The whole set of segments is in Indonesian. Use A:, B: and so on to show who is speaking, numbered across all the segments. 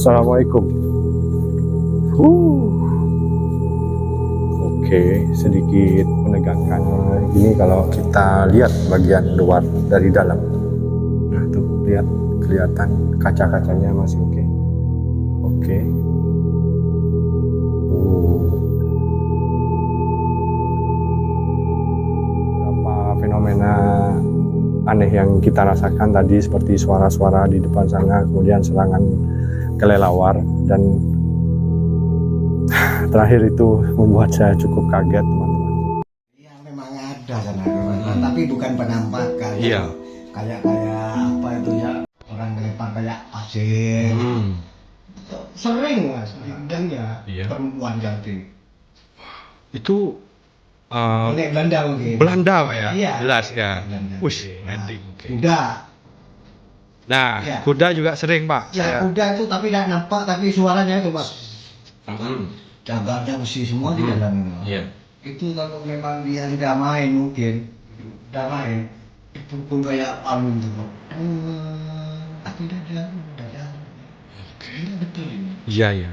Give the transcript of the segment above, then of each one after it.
A: Assalamualaikum. Oke, sedikit menegangkan ini kalau kita lihat bagian luar dari dalam. Nah tuh, lihat, kelihatan kaca-kacanya masih oke. Oke. Beberapa fenomena aneh yang kita rasakan tadi, seperti suara-suara di depan sana, kemudian serangan kelelawar, dan terakhir itu membuat saya cukup kaget, teman-teman.
B: Iya, memang ada sana, tapi bukan penampakan.
A: Iya.
B: Kayak apa itu ya, orang lempar kayak pasir. Sering mas, dan ya
A: Iya.
B: perempuan cantik.
A: Itu
B: Ini Belanda mungkin.
A: Belanda Pak ya?
B: Iya.
A: Jelas ya.
B: Belanda.
A: Wih, landing.
B: Kuda.
A: Nah,
B: Iya.
A: kuda juga sering Pak.
B: Ya kuda itu tapi tidak nampak, tapi suaranya itu mas. Jaga besi semua di dalam.
A: Iya.
B: Itu kalau memang dia tidak main mungkin, tidak main, dipukul kayak palu itu. Tapi tidak ada. Oke. Betul ini.
A: Iya, iya.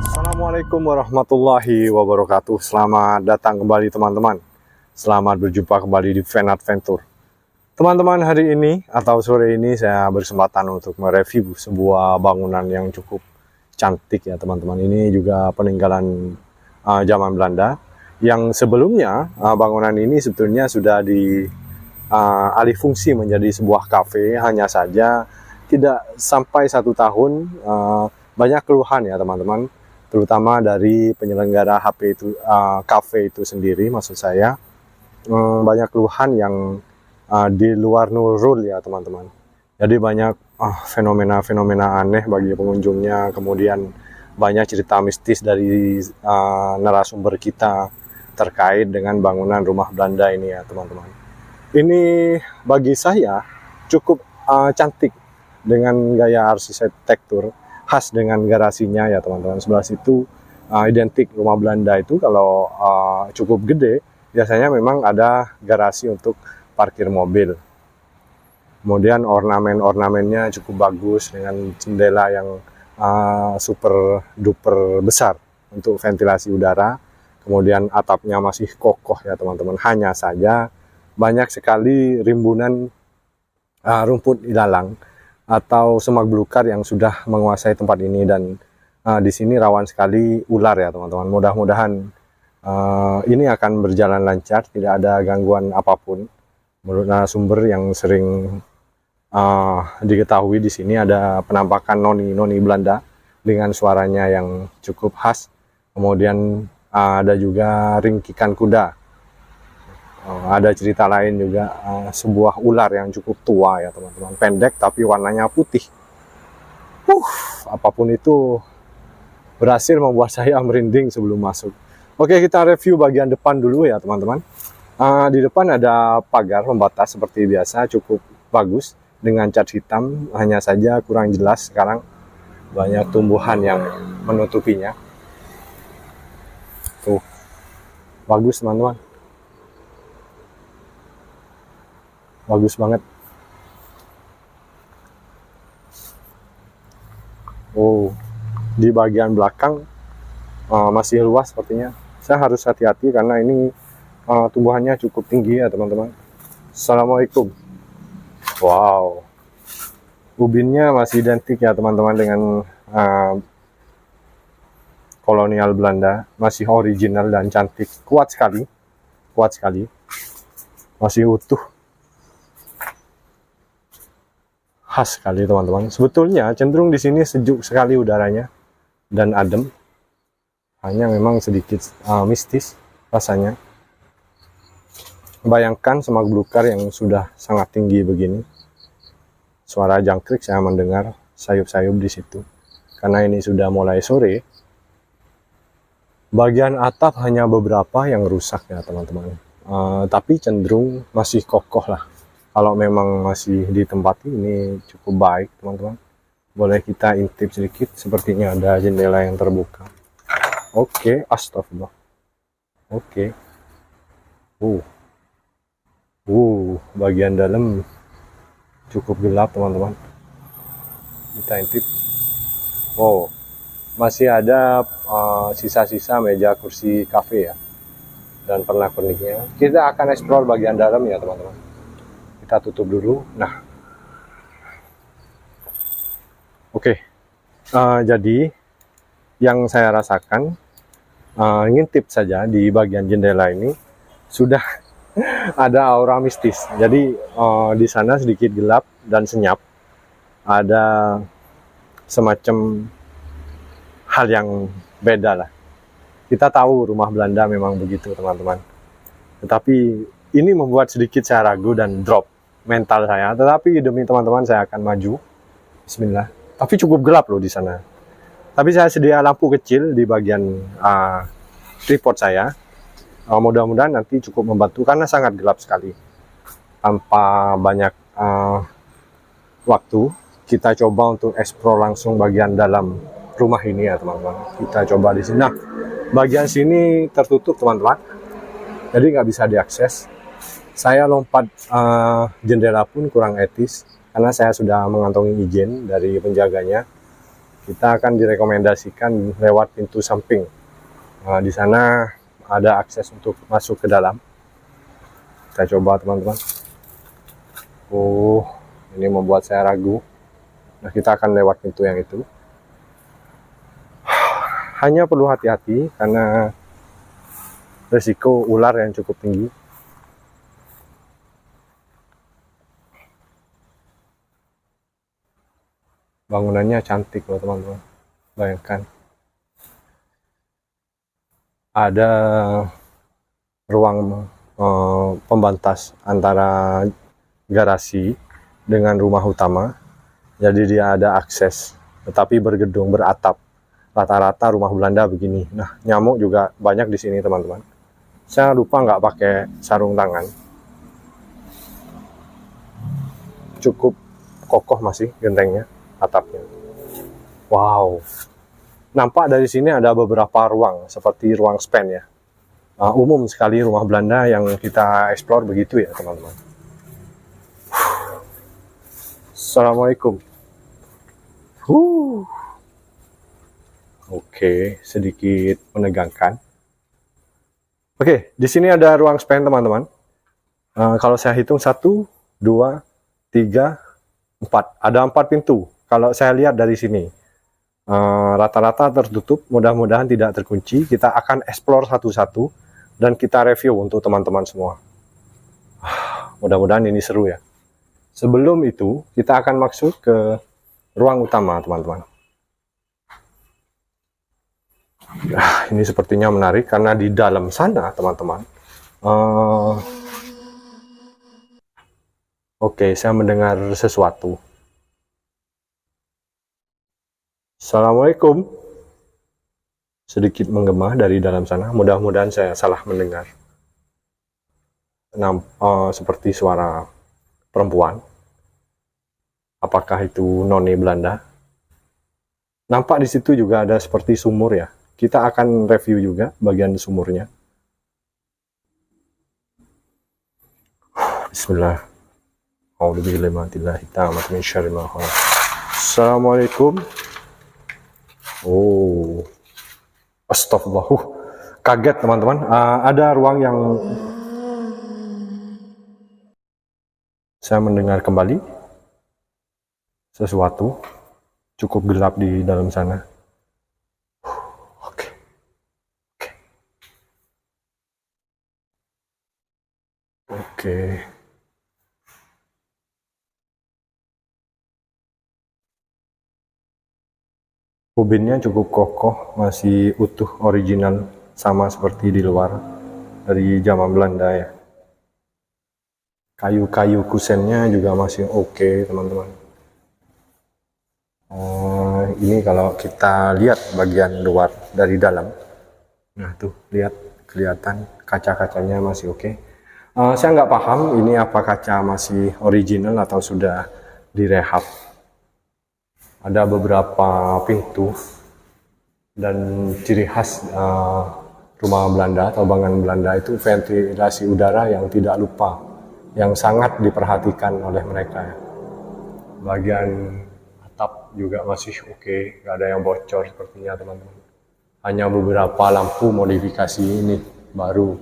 A: Assalamualaikum warahmatullahi wabarakatuh. Selamat datang kembali teman-teman. Selamat berjumpa kembali di Van Adventure. Teman-teman, hari ini atau sore ini saya berkesempatan untuk mereview sebuah bangunan yang cukup cantik ya teman-teman. Ini juga peninggalan zaman Belanda yang sebelumnya bangunan ini sebetulnya sudah alih fungsi menjadi sebuah kafe. Hanya saja tidak sampai 1 tahun banyak keluhan ya teman-teman, terutama dari penyelenggara kafe itu sendiri, maksud saya. Banyak keluhan yang di luar nurul ya teman-teman. Jadi banyak fenomena-fenomena aneh bagi pengunjungnya. Kemudian banyak cerita mistis dari narasumber kita terkait dengan bangunan rumah Belanda ini ya teman-teman. Ini bagi saya cukup cantik dengan gaya arsitektur khas dengan garasinya ya teman-teman. Sebelah situ identik rumah Belanda itu kalau cukup gede, biasanya memang ada garasi untuk parkir mobil. Kemudian ornamen-ornamennya cukup bagus dengan jendela yang super duper besar untuk ventilasi udara. Kemudian atapnya masih kokoh ya teman-teman. Hanya saja banyak sekali rimbunan rumput ilalang atau semak belukar yang sudah menguasai tempat ini, dan di sini rawan sekali ular ya teman-teman. Mudah-mudahan ini akan berjalan lancar, tidak ada gangguan apapun. Menurut narasumber yang sering diketahui, di sini ada penampakan noni Belanda dengan suaranya yang cukup khas. Kemudian ada juga ringkikan kuda. Ada cerita lain juga, sebuah ular yang cukup tua ya teman-teman, pendek tapi warnanya putih. Apapun itu berhasil membuat saya merinding sebelum masuk. Oke, kita review bagian depan dulu ya teman-teman. Di depan ada pagar pembatas seperti biasa, cukup bagus dengan cat hitam. Hanya saja kurang jelas sekarang, banyak tumbuhan yang menutupinya. Tuh, bagus teman-teman. Bagus banget. Di bagian belakang masih luas sepertinya. Saya harus hati-hati karena ini tumbuhannya cukup tinggi ya teman-teman. Assalamualaikum. Wow, ubinnya masih identik ya teman-teman dengan kolonial Belanda, masih original dan cantik, kuat sekali, masih utuh, khas sekali teman-teman. Sebetulnya cenderung di sini sejuk sekali udaranya dan adem, hanya memang sedikit mistis rasanya. Bayangkan semak belukar yang sudah sangat tinggi begini, suara jangkrik saya mendengar sayup-sayup di situ. Karena ini sudah mulai sore, bagian atap hanya beberapa yang rusak ya teman-teman. Tapi cenderung masih kokoh lah. Kalau memang masih ditempati ini cukup baik teman-teman. Boleh kita intip sedikit, sepertinya ada jendela yang terbuka. Oke, astagfirullah. Oke. Bagian dalam cukup gelap teman-teman. Kita intip. Oh, masih ada sisa-sisa meja kursi kafe ya, dan pernak-perniknya. Kita akan explore bagian dalam ya teman-teman. Kita tutup dulu. Nah, oke. Jadi yang saya rasakan, ngintip saja di bagian jendela ini sudah ada aura mistis. Jadi di sana sedikit gelap dan senyap. Ada semacam hal yang beda lah. Kita tahu rumah Belanda memang begitu teman-teman. Tetapi ini membuat sedikit saya ragu dan drop mental saya. Tetapi demi teman-teman saya akan maju. Bismillah. Tapi cukup gelap loh di sana. Tapi saya sedia lampu kecil di bagian tripod saya. Mudah-mudahan nanti cukup membantu karena sangat gelap sekali. Tanpa banyak waktu, kita coba untuk explore langsung bagian dalam rumah ini ya teman-teman. Kita coba di sini. Nah, bagian sini tertutup teman-teman, jadi nggak bisa diakses. Saya lompat jendela pun kurang etis karena saya sudah mengantongi izin dari penjaganya. Kita akan direkomendasikan lewat pintu samping. Di sana ada akses untuk masuk ke dalam. Kita coba teman-teman. Ini membuat saya ragu. Nah, kita akan lewat pintu yang itu. Hanya perlu hati-hati karena resiko ular yang cukup tinggi. Bangunannya cantik loh teman-teman. Bayangkan. Ada ruang pembatas antara garasi dengan rumah utama. Jadi dia ada akses, tetapi bergedung, beratap. Rata-rata rumah Belanda begini. Nah, nyamuk juga banyak di sini teman-teman. Saya lupa nggak pakai sarung tangan. Cukup kokoh masih gentengnya, atapnya. Wow. Nampak dari sini ada beberapa ruang, seperti ruang span ya. Umum sekali rumah Belanda yang kita explore begitu ya teman-teman. Assalamualaikum. Oke, sedikit menegangkan. Oke, di sini ada ruang span teman-teman. Kalau saya hitung 1, 2, 3, 4. Ada 4 pintu. Kalau saya lihat dari sini. Rata-rata tertutup, mudah-mudahan tidak terkunci. Kita akan explore satu-satu dan kita review untuk teman-teman semua. Mudah-mudahan ini seru ya. Sebelum itu, kita akan masuk ke ruang utama teman-teman. Ini sepertinya menarik karena di dalam sana teman-teman. Oke, saya mendengar sesuatu. Assalamualaikum. Sedikit menggema dari dalam sana. Mudah-mudahan saya salah mendengar. Seperti suara perempuan. Apakah itu noni Belanda? Nampak di situ juga ada seperti sumur ya. Kita akan review juga bagian sumurnya. Bismillah. Assalamualaikum. Astagfirullah. kaget teman-teman. Ada ruang yang saya mendengar kembali sesuatu, cukup gelap di dalam sana. Oke. Oke. Ubinnya cukup kokoh, masih utuh, original, sama seperti di luar dari zaman Belanda ya. Kayu-kayu kusennya juga masih oke teman-teman. Ini kalau kita lihat bagian luar dari dalam, nah tuh lihat kelihatan kaca-kacanya masih oke. Saya nggak paham ini apa kaca masih original atau sudah direhab. Ada beberapa pintu dan ciri khas rumah Belanda atau bangunan Belanda itu ventilasi udara yang tidak lupa, yang sangat diperhatikan oleh mereka. Bagian atap juga masih oke, nggak ada yang bocor sepertinya teman-teman. Hanya beberapa lampu modifikasi ini baru,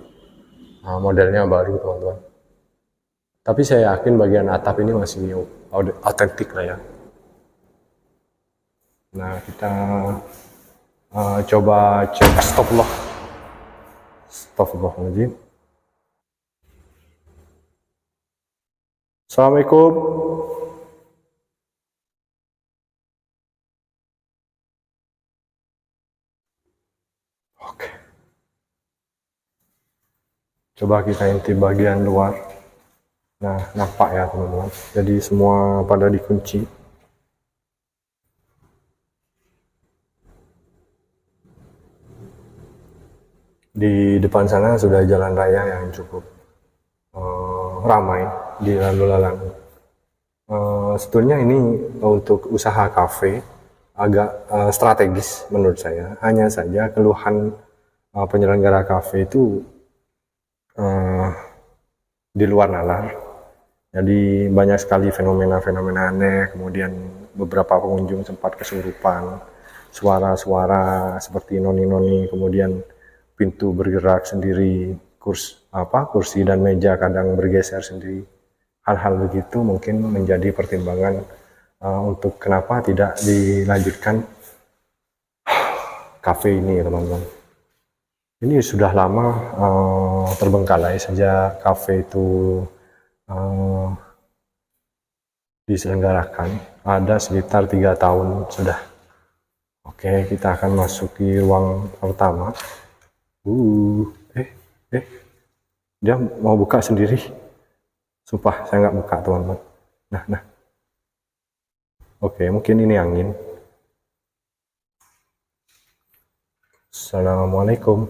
A: modelnya baru teman-teman. Tapi saya yakin bagian atap ini masih autentik lah ya. Nah kita coba cek Astagfirullahaladzim. Assalamualaikum. Oke. Coba kita intip bagian luar. Nah, nampak ya teman-teman. Jadi semua pada dikunci. Di depan sana sudah jalan raya yang cukup ramai di lalu lalang. Sebetulnya ini untuk usaha kafe agak strategis menurut saya. Hanya saja keluhan penyelenggara kafe itu di luar nalar. Jadi banyak sekali fenomena-fenomena aneh, kemudian beberapa pengunjung sempat kesurupan, suara-suara seperti noni-noni, kemudian pintu bergerak sendiri, kursi dan meja kadang bergeser sendiri. Hal-hal begitu mungkin menjadi pertimbangan untuk kenapa tidak dilanjutkan kafe ini teman-teman. Ini sudah lama terbengkalai sejak kafe itu diselenggarakan, ada sekitar 3 tahun sudah. Oke, kita akan masuki ruang pertama. Dia mau buka sendiri. Sumpah, saya nggak buka teman-teman. Nah. Oke, mungkin ini angin. Assalamualaikum.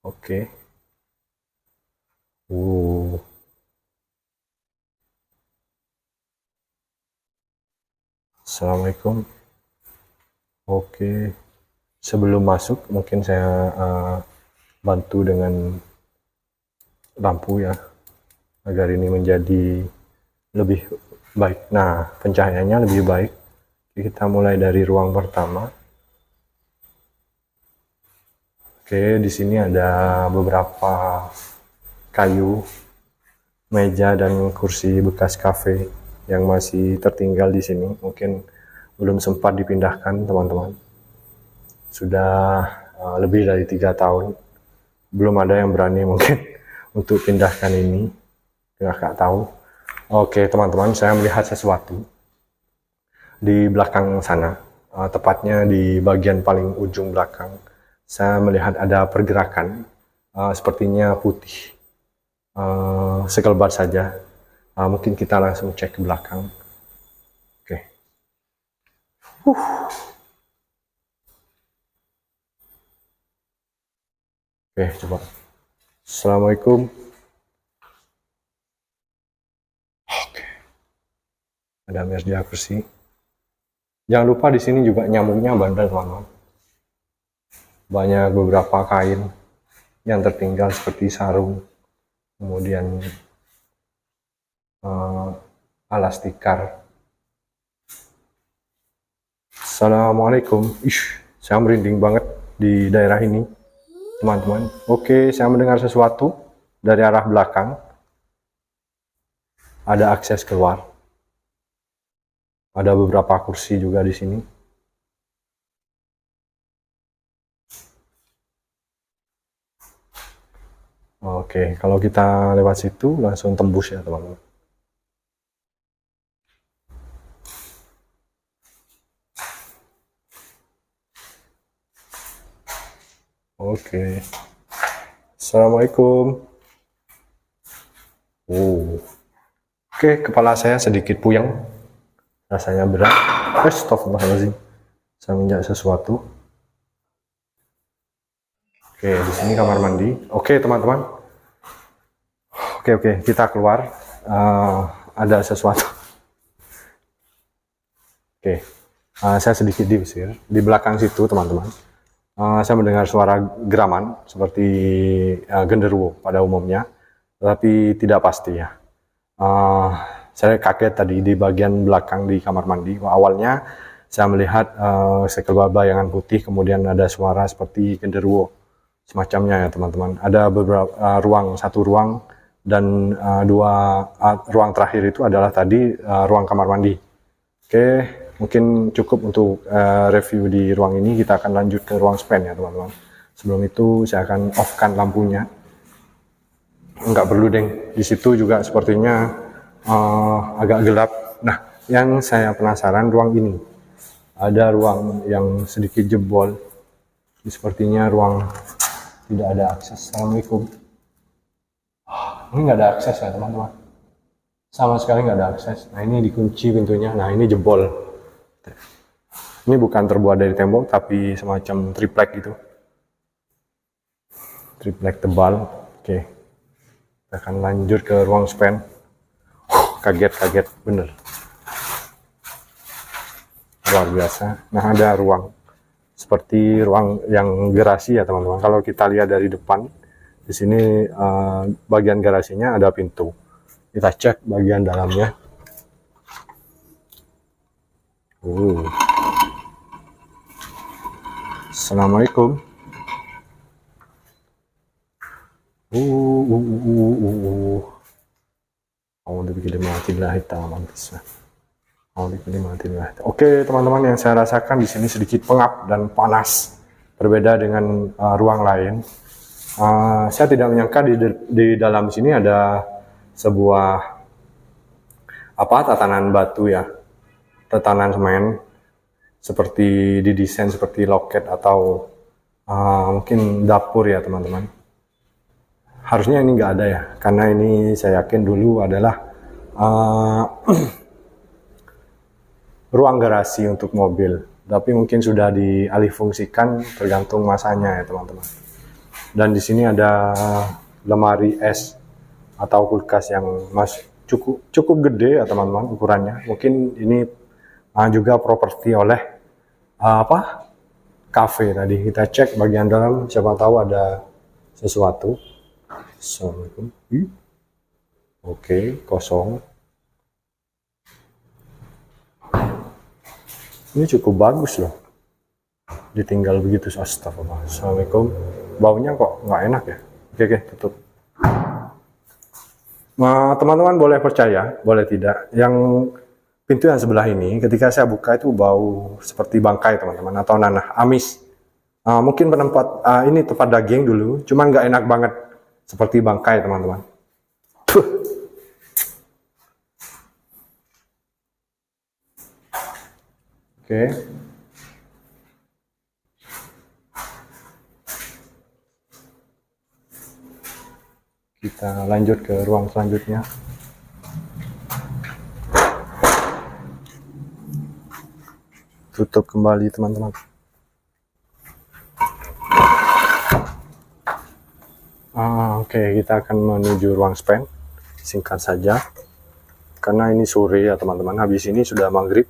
A: Oke. Assalamualaikum. Oke. Sebelum masuk, mungkin saya bantu dengan lampu ya, agar ini menjadi lebih baik. Nah, pencahayaannya lebih baik. Kita mulai dari ruang pertama. Oke, di sini ada beberapa kayu, meja dan kursi bekas kafe yang masih tertinggal di sini. Mungkin belum sempat dipindahkan teman-teman. Sudah lebih dari 3 tahun. Belum ada yang berani mungkin untuk pindahkan ini. Nggak tahu. Oke teman-teman, saya melihat sesuatu di belakang sana. Tepatnya di bagian paling ujung belakang. Saya melihat ada pergerakan, sepertinya putih, sekelebat saja. Mungkin kita langsung cek ke belakang. Oke. Oke, coba. Assalamualaikum. Oke. Ada meja kursi. Jangan lupa di sini juga nyamuknya bandel teman-teman. Banyak beberapa kain yang tertinggal seperti sarung, kemudian alas tikar. Assalamualaikum. Ih, saya merinding banget di daerah ini, teman-teman. Oke, saya mendengar sesuatu dari arah belakang. Ada akses keluar. Ada beberapa kursi juga di sini. Oke, kalau kita lewat situ langsung tembus ya, teman-teman. Oke. Assalamualaikum. Oh. Oke, kepala saya sedikit puyeng. Rasanya berat. Astagfirullahaladzim. Saya menginjak sesuatu. Oke, di sini kamar mandi. Oke, teman-teman. Oke, kita keluar. Ada sesuatu. Oke, saya sedikit diusir. Di belakang situ, teman-teman. Saya mendengar suara geraman seperti genderuwo pada umumnya, tapi tidak pasti ya. Saya kaget tadi di bagian belakang di kamar mandi. Awalnya saya melihat sekeluar bayangan putih, kemudian ada suara seperti genderuwo semacamnya ya, teman-teman. Ada beberapa satu ruang dan ruang terakhir itu adalah tadi ruang kamar mandi. Oke, mungkin cukup untuk review di ruang ini. Kita akan lanjut ke ruang span ya, teman-teman. Sebelum itu saya akan off-kan lampunya. Enggak perlu deng. Di situ juga sepertinya agak gelap. Nah, yang saya penasaran ruang ini. Ada ruang yang sedikit jebol. Sepertinya ruang tidak ada akses. Assalamualaikum. Ini nggak ada akses ya, teman-teman. Sama sekali nggak ada akses. Nah, ini dikunci pintunya. Nah, ini jebol. Ini bukan terbuat dari tembok, tapi semacam triplek gitu. Triplek tebal. Oke. Kita akan lanjut ke ruang span. Kaget bener. Luar biasa. Nah, ada ruang. Seperti ruang yang garasi ya, teman-teman. Kalau kita lihat dari depan, di sini bagian garasinya ada pintu. Kita cek bagian dalamnya. Assalamualaikum. Oke, teman-teman, yang saya rasakan di sini sedikit pengap dan panas, berbeda dengan ruang lain. Saya tidak menyangka di dalam sini ada sebuah tatanan batu ya, tatanan semen, seperti didesain seperti loket atau mungkin dapur ya, teman-teman. Harusnya ini nggak ada ya, karena ini saya yakin dulu adalah ruang garasi untuk mobil, tapi mungkin sudah dialihfungsikan tergantung masanya ya, teman-teman. Dan di sini ada lemari es atau kulkas yang cukup gede ya, teman-teman, ukurannya. Mungkin ini juga properti oleh kafe tadi. Kita cek bagian dalam, siapa tahu ada sesuatu. Assalamualaikum. Oke, kosong. Ini cukup bagus loh. Ditinggal begitu, astagfirullah. Assalamualaikum. Baunya kok nggak enak ya. Oke, tutup. Nah, teman-teman boleh percaya, boleh tidak. Yang pintu yang sebelah ini, ketika saya buka itu bau seperti bangkai, teman-teman, atau nanah, amis. Mungkin ini tempat daging dulu, cuman nggak enak banget, seperti bangkai, teman-teman. Oke. Kita lanjut ke ruang selanjutnya. Tutup kembali, teman-teman. Oke, kita akan menuju ruang span. Singkat saja, karena ini sore ya, teman-teman. Habis ini sudah maghrib.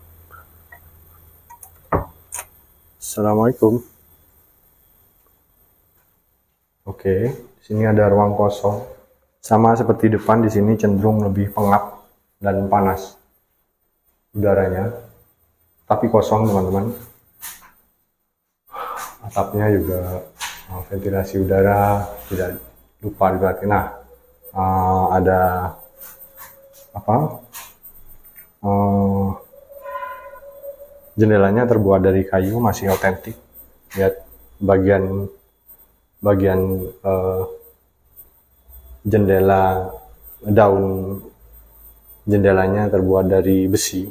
A: Assalamualaikum. Oke, di sini ada ruang kosong. Sama seperti depan, di sini cenderung lebih pengap dan panas udaranya. Tapi kosong, teman-teman. atapnya juga ventilasi udara tidak lupa diperhatikan. Nah, ada apa? Jendelanya terbuat dari kayu, masih otentik. Lihat bagian jendela, daun jendelanya terbuat dari besi,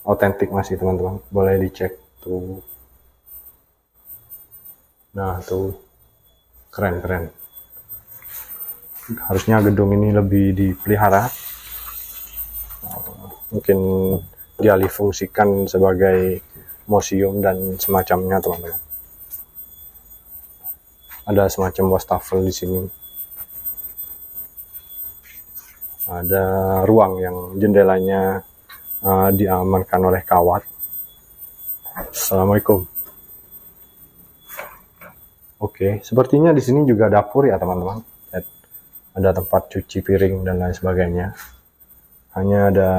A: otentik masih teman-teman, boleh dicek tuh. Nah tuh keren. Harusnya gedung ini lebih dipelihara, mungkin dialih fungsikan sebagai museum dan semacamnya teman-teman. Ada semacam wastafel di sini. Ada ruang yang jendelanya diamankan oleh kawat. Assalamualaikum. Oke, sepertinya di sini juga dapur ya teman-teman. Ada tempat cuci piring dan lain sebagainya. Hanya ada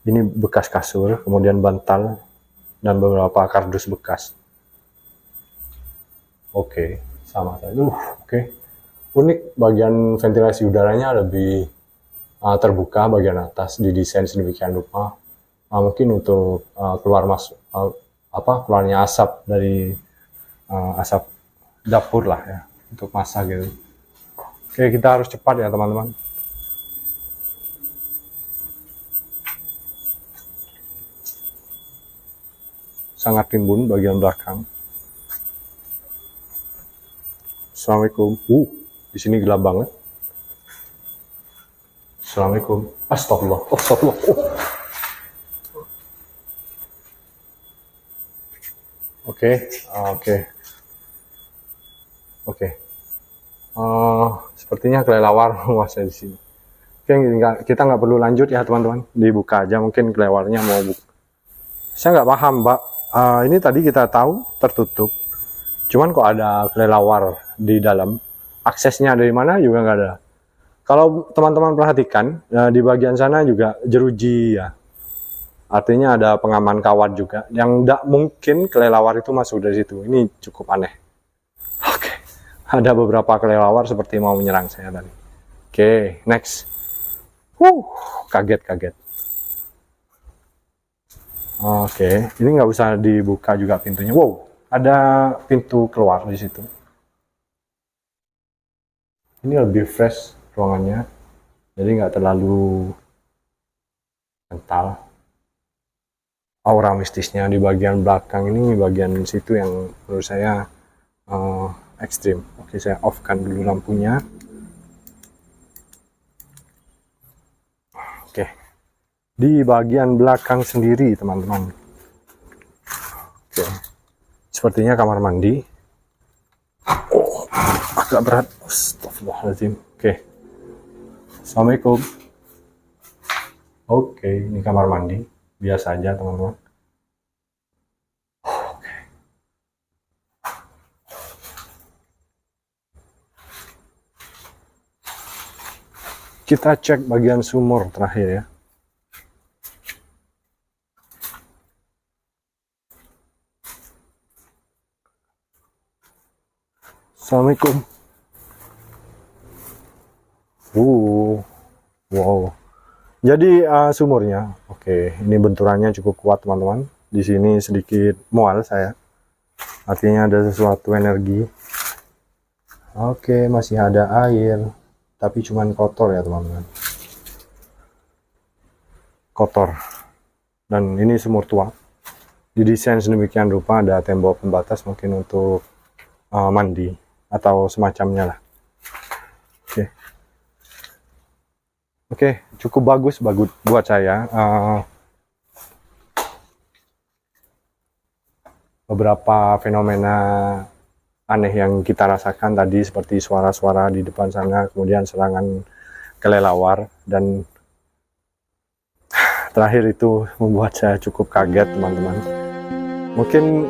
A: ini bekas kasur, kemudian bantal dan beberapa kardus bekas. Oke, sama saja. Oke. Unik, bagian ventilasi udaranya lebih terbuka bagian atas, didesain sedemikian rupa. Mungkin untuk keluarnya asap dari asap dapur lah ya, untuk masak gitu. Oke, kita harus cepat ya teman-teman. Sangat timbun bagian belakang. Assalamualaikum. Di sini gelap banget. Assalamualaikum. Astagfirullah. Oke. Sepertinya kelelawar menguasai di sini. Oke, kita nggak perlu lanjut ya teman-teman. Dibuka aja, mungkin kelelewarnya mau buka. Saya nggak paham, Mbak. Ini tadi kita tahu tertutup. Cuman kok ada kelelawar di dalam. Aksesnya dari mana juga nggak ada. Kalau teman-teman perhatikan, di bagian sana juga jeruji ya. Artinya ada pengaman kawat juga. Yang tidak mungkin kelelawar itu masuk dari situ. Ini cukup aneh. Oke. Ada beberapa kelelawar seperti mau menyerang saya tadi. Oke, next. Kaget. Oke, ini nggak usah dibuka juga pintunya. Ada pintu keluar di situ. Ini lebih fresh ruangannya, jadi nggak terlalu kental. Aura mistisnya di bagian belakang ini, bagian situ yang menurut saya ekstrim. Oke, saya off-kan dulu lampunya. Oke, di bagian belakang sendiri teman-teman. Oke, sepertinya kamar mandi. Agak berat. Astagfirullahaladzim. Oke. Assalamualaikum. Oke, ini kamar mandi. Biasa aja teman-teman. Oke. Kita cek bagian sumur terakhir ya. Assalamualaikum. Wow. Jadi sumurnya, oke, ini benturannya cukup kuat teman-teman. Di sini sedikit mual saya. Artinya ada sesuatu energi. Oke, masih ada air, tapi cuman kotor ya teman-teman. Kotor. Dan ini sumur tua. Didesain sedemikian rupa, ada tembok pembatas mungkin untuk mandi atau semacamnya lah. Oke, cukup bagus buat saya. Beberapa fenomena aneh yang kita rasakan tadi, seperti suara-suara di depan sana, kemudian serangan kelelawar, dan terakhir itu membuat saya cukup kaget teman-teman. Mungkin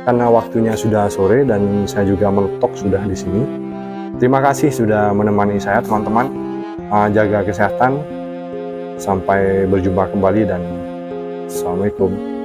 A: karena waktunya sudah sore dan saya juga mentok sudah di sini. Terima kasih sudah menemani saya teman-teman. Jaga kesehatan, sampai berjumpa kembali, dan assalamualaikum.